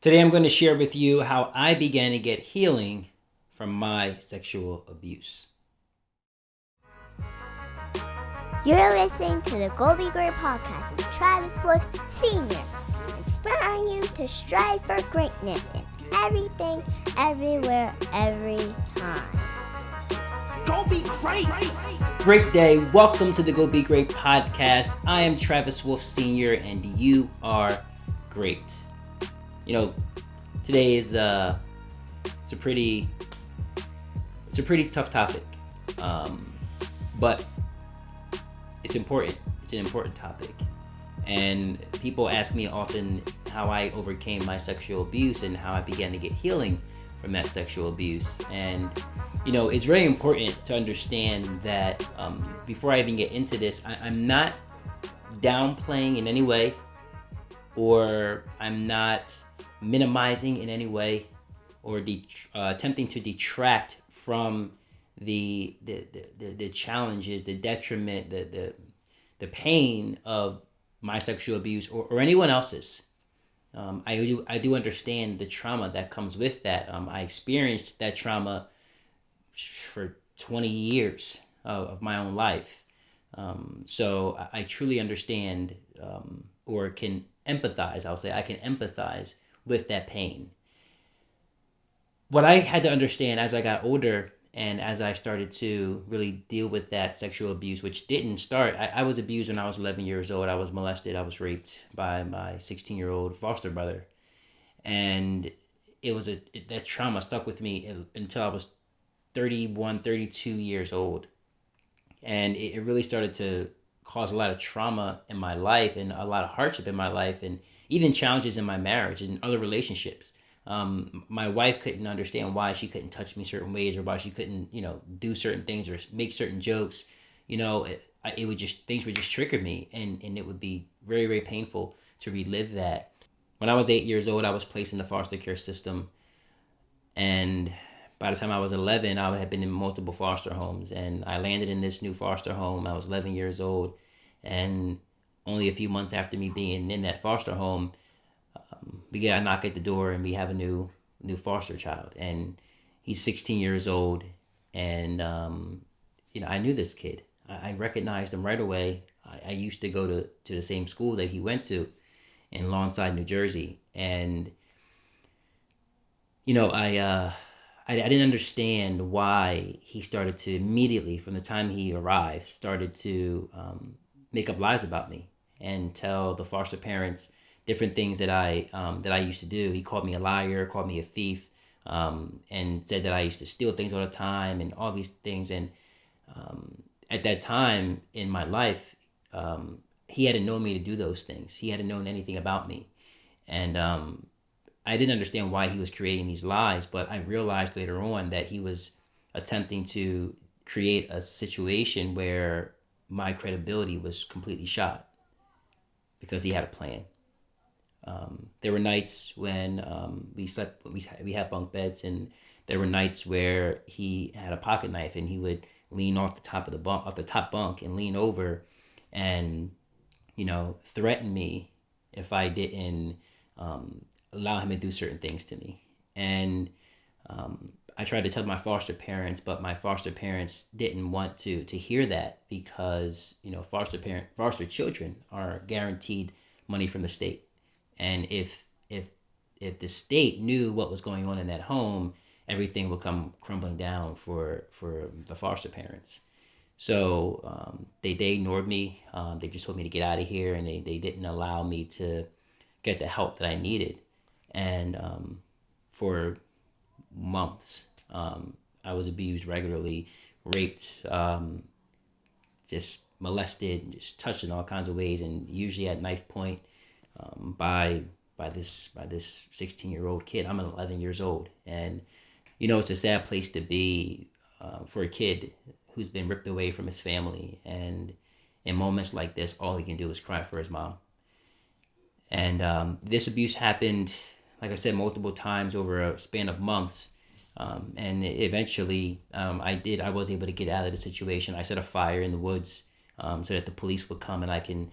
Today I'm going to share with you how I began to get healing from my sexual abuse. You're listening to the Go Be Great podcast with Travis Wolfe Sr., inspiring you to strive for greatness in everything, everywhere, every time. Go be great! Great day. Welcome to the Go Be Great podcast. I am Travis Wolfe Sr. and you are great. You know, today is it's a pretty tough topic, but it's important. It's an important topic, and people ask me often how I overcame my sexual abuse and how I began to get healing from that sexual abuse. And it's very important to understand that before I even get into this, I'm not downplaying in any way, or I'm not minimizing in any way, or attempting to detract from the challenges, the detriment, the pain of my sexual abuse or anyone else's. I do understand the trauma that comes with that. I experienced that trauma for 20 years of my own life. So I truly understand, or can empathize. I'll say I can empathize with that pain. What I had to understand as I got older and as I started to really deal with that sexual abuse, which didn't start, I was abused when I was 11 years old. I was molested. I was raped by my 16-year-old foster brother. And that trauma stuck with me until I was 31, 32 years old. And it really started to cause a lot of trauma in my life and a lot of hardship in my life, and even challenges in my marriage and other relationships. My wife couldn't understand why she couldn't touch me certain ways, or why she couldn't, do certain things or make certain jokes. It would just, things would just trigger me, and it would be very, very painful to relive that. When I was 8 years old, I was placed in the foster care system, and by the time I was 11, I had been in multiple foster homes, and I landed in this new foster home. I was 11 years old, and only a few months after me being in that foster home, we get a knock at the door, and we have a new foster child, and he's 16 years old, and I knew this kid. I recognized him right away. I used to go to the same school that he went to in Lawnside, New Jersey, and I didn't understand why he started to immediately, from the time he arrived, started to make up lies about me and tell the foster parents different things that I used to do. He called me a liar, called me a thief, and said that I used to steal things all the time and all these things. And at that time in my life, he hadn't known me to do those things. He hadn't known anything about me, and I didn't understand why he was creating these lies. But I realized later on that he was attempting to create a situation where my credibility was completely shot, because he had a plan. There were nights when we slept. We had bunk beds, and there were nights where he had a pocket knife, and he would lean off the top of off the top bunk, and lean over, and threaten me if I didn't allow him to do certain things to me. And I tried to tell my foster parents, but my foster parents didn't want to hear that, because foster children are guaranteed money from the state. And if the state knew what was going on in that home, everything would come crumbling down for the foster parents. So they ignored me. They just told me to get out of here, and they didn't allow me to get the help that I needed. And for months, I was abused regularly, raped, just molested, just touched in all kinds of ways, and usually at knife point, by this 16-year-old kid. I'm 11 years old, and it's a sad place to be for a kid who's been ripped away from his family, and in moments like this, all he can do is cry for his mom. And this abuse happened, like I said, multiple times over a span of months. And eventually, I was able to get out of the situation. I set a fire in the woods, so that the police would come and I can,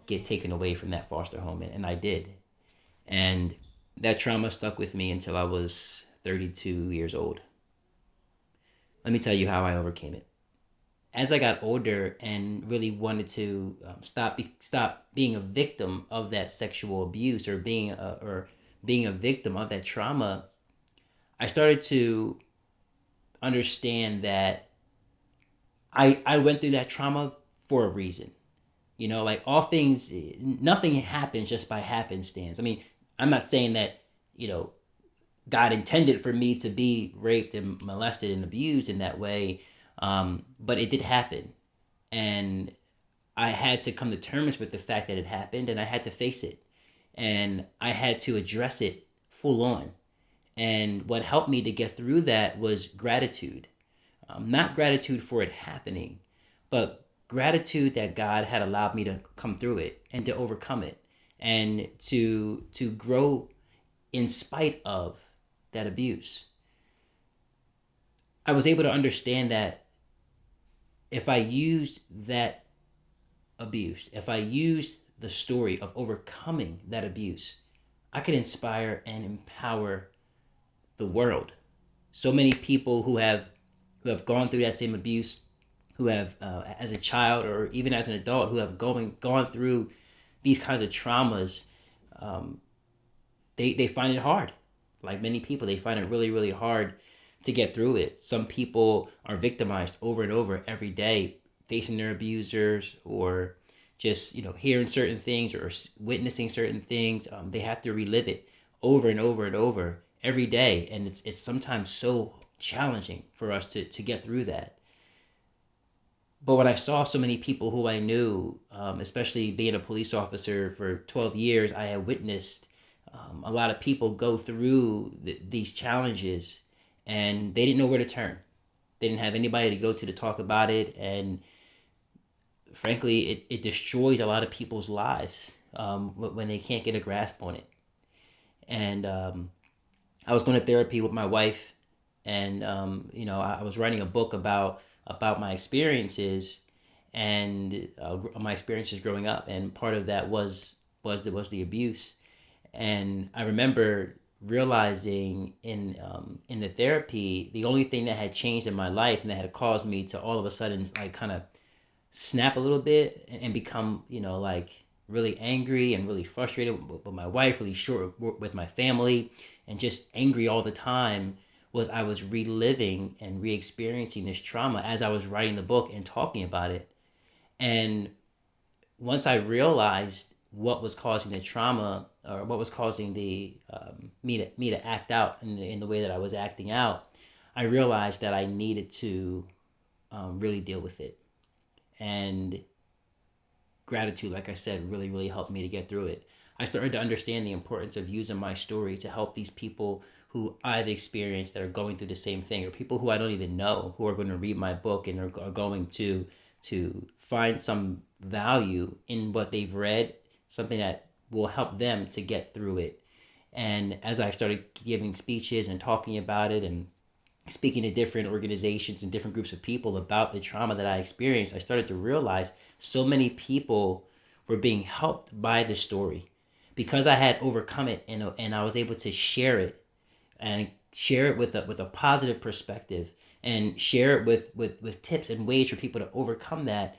get taken away from that foster home. And I did. And that trauma stuck with me until I was 32 years old. Let me tell you how I overcame it. As I got older and really wanted to stop being a victim of that sexual abuse, or being a victim of that trauma, I started to understand that I went through that trauma for a reason. Like all things, nothing happens just by happenstance. I mean, I'm not saying that, God intended for me to be raped and molested and abused in that way, but it did happen. And I had to come to terms with the fact that it happened, and I had to face it. And I had to address it full on. And what helped me to get through that was gratitude. Not gratitude for it happening, but gratitude that God had allowed me to come through it and to overcome it, and to grow in spite of that abuse. I was able to understand that if I used that abuse, if I used the story of overcoming that abuse, I could inspire and empower the world. So many people who have gone through that same abuse, who have as a child or even as an adult, who have gone through these kinds of traumas, they find it hard. Like many people, they find it really, really hard to get through it. Some people are victimized over and over every day, facing their abusers, or just hearing certain things or witnessing certain things. They have to relive it over and over and over every day, and it's sometimes so challenging for us to get through that. But when I saw so many people who I knew, especially being a police officer for 12 years, I had witnessed a lot of people go through these challenges, and they didn't know where to turn. They didn't have anybody to go to talk about it, and frankly, it destroys a lot of people's lives when they can't get a grasp on it. And I was going to therapy with my wife, and I was writing a book about my experiences, and my experiences growing up, and part of that was the abuse. And I remember realizing in the therapy, the only thing that had changed in my life and that had caused me to all of a sudden like kind of snap a little bit and become like really angry and really frustrated with my wife, really short with my family, and just angry all the time, was I was reliving and re-experiencing this trauma as I was writing the book and talking about it. And once I realized what was causing the trauma, or what was causing the me to act out in the way that I was acting out, I realized that I needed to really deal with it. And gratitude, like I said, really, really helped me to get through it. I started to understand the importance of using my story to help these people who I've experienced that are going through the same thing, or people who I don't even know who are going to read my book and are going to find some value in what they've read, something that will help them to get through it. And as I started giving speeches and talking about it and speaking to different organizations and different groups of people about the trauma that I experienced, I started to realize so many people were being helped by the story because I had overcome it, and I was able to share it, and share it with a positive perspective, and share it with tips and ways for people to overcome that.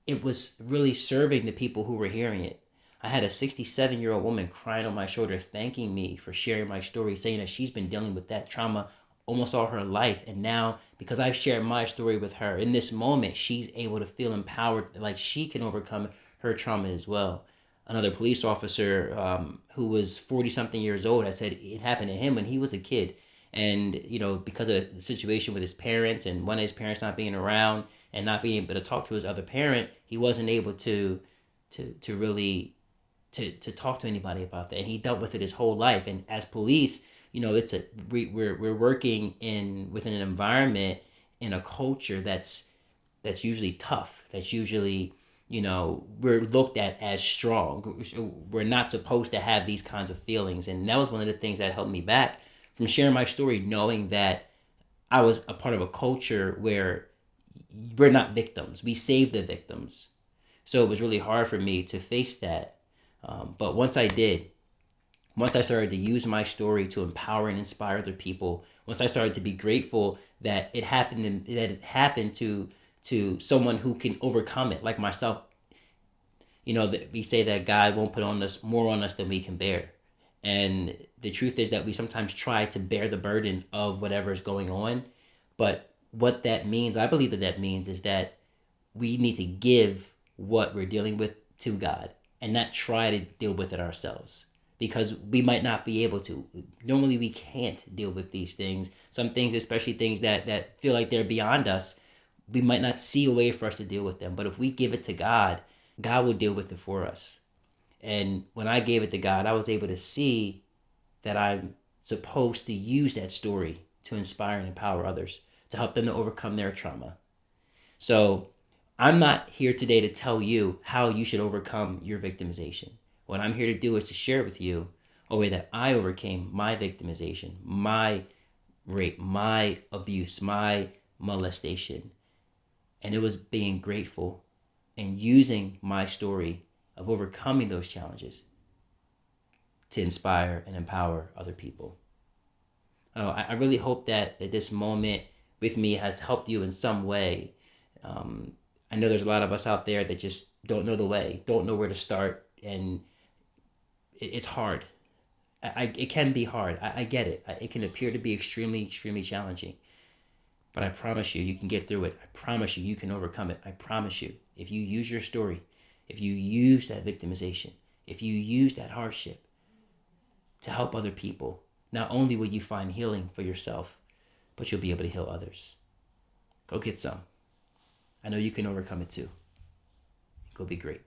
It was really serving the people who were hearing it. I had a 67-year-old woman crying on my shoulder, thanking me for sharing my story, saying that she's been dealing with that trauma almost all her life. And now, because I've shared my story with her, in this moment, she's able to feel empowered, like she can overcome her trauma as well. Another police officer who was 40-something years old, I said it happened to him when he was a kid. And, because of the situation with his parents and one of his parents not being around and not being able to talk to his other parent, he wasn't able to really talk to anybody about that. And he dealt with it his whole life. And as police, we're working within an environment, in a culture that's usually tough. That's usually, we're looked at as strong. We're not supposed to have these kinds of feelings. And that was one of the things that held me back from sharing my story, knowing that I was a part of a culture where we're not victims. We save the victims. So it was really hard for me to face that. But once I did, once I started to use my story to empower and inspire other people, once I started to be grateful that it happened and that it happened to someone who can overcome it, like myself. You know, that we say that God won't put on us more on us than we can bear. And the truth is that we sometimes try to bear the burden of whatever is going on. But what that means, I believe that means is that we need to give what we're dealing with to God and not try to deal with it ourselves, because we might not be able to. Normally we can't deal with these things. Some things, especially things that feel like they're beyond us, we might not see a way for us to deal with them. But if we give it to God, God will deal with it for us. And when I gave it to God, I was able to see that I'm supposed to use that story to inspire and empower others, to help them to overcome their trauma. So I'm not here today to tell you how you should overcome your victimization. What I'm here to do is to share with you a way that I overcame my victimization, my rape, my abuse, my molestation. And it was being grateful and using my story of overcoming those challenges to inspire and empower other people. I really hope that this moment with me has helped you in some way. I know there's a lot of us out there that just don't know the way, don't know where to start, and it's hard. It can be hard. I get it. It can appear to be extremely, extremely challenging. But I promise you, you can get through it. I promise you, you can overcome it. I promise you, if you use your story, if you use that victimization, if you use that hardship to help other people, not only will you find healing for yourself, but you'll be able to heal others. Go get some. I know you can overcome it too. Go be great.